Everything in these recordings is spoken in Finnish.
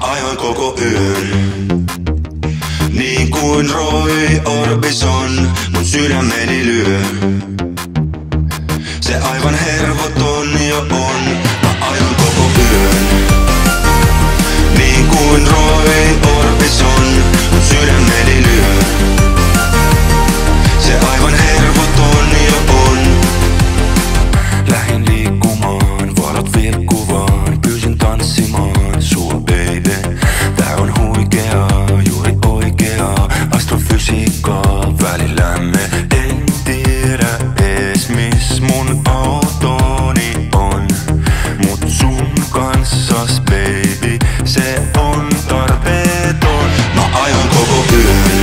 ajoin koko yön. Niin kuin Roy Orbison mun sydämeni lyö. Se aivan hervoton jo on. Mä ajoin koko yön. Niin kuin Roy Orbison mun sydämeni lyö. Se aivan hervoton jo on. Lähin liikkumaan, valot vilkkuvaan, pyysin tanssimaan sua baby. Tää on huikeaa, juuri oikeaa astrofysiikkaa välillämme. En tiedä ees miss mun autoni on, mut sun kanssas baby se on tarpeeton. Mä ajoin koko yön.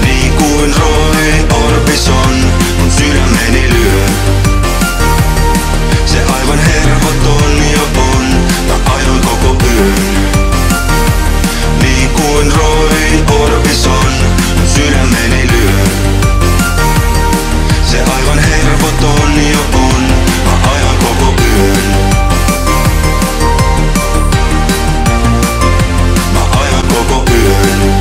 Niin kuin Roy Orbison mun sydämeni lyö. Se aivan hervoton jo on. Mä ajoin koko yön. Niin kuin Roy Orbison mun sydämeni lyö. Se aivan hervoton jo on. Mä ajoin koko yön. Mä ajoin koko yön.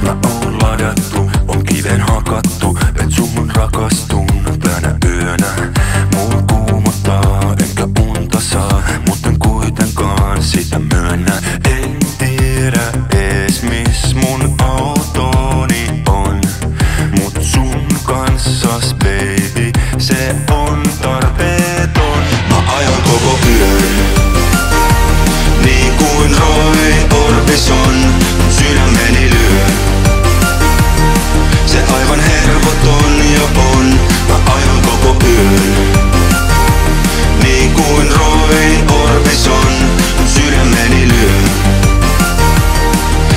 Mä oon ladattu, on kiven hakattu, et suhun rakastun tänä yönä. Mua kuumottaa, enkä unta saa, mutta en kuitenkaan sitä myönnä. En tiedä ees miss mun autoni on, mut sun kanssas baby se on tarpeeton. Mä ajoin koko yön. Niin kuin Roy Orbison mun sydämeni lyö. Se aivan hervoton jo on. Mä ajoin koko yön. Niin kuin Roy Orbison mun sydämeni lyö.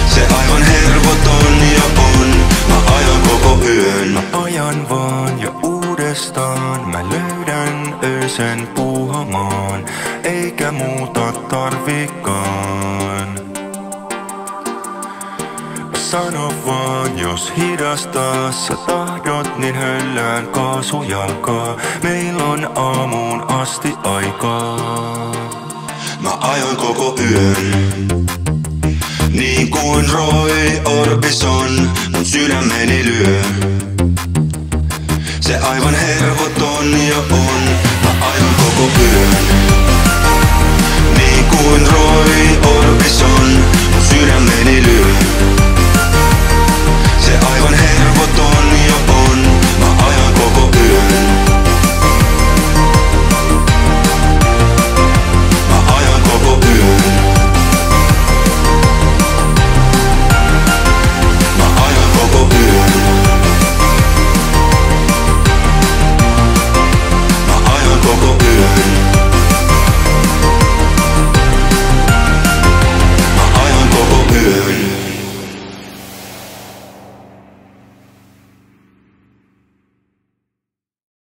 Se aivan hervoton jo on. Mä ajoin koko yön. Mä ajan vaan ja uudestaan mä löydän öisen puuhamaan, eikä muuta tarvikaan. Sano vaan, jos hidastaa sä tahdot, niin höllään kaasujalkaa. Meillä on aamuun asti aikaa. Mä ajoin koko yön. Niin kuin Roy Orbison mun sydämeni lyö. Se aivan hervoton jo on.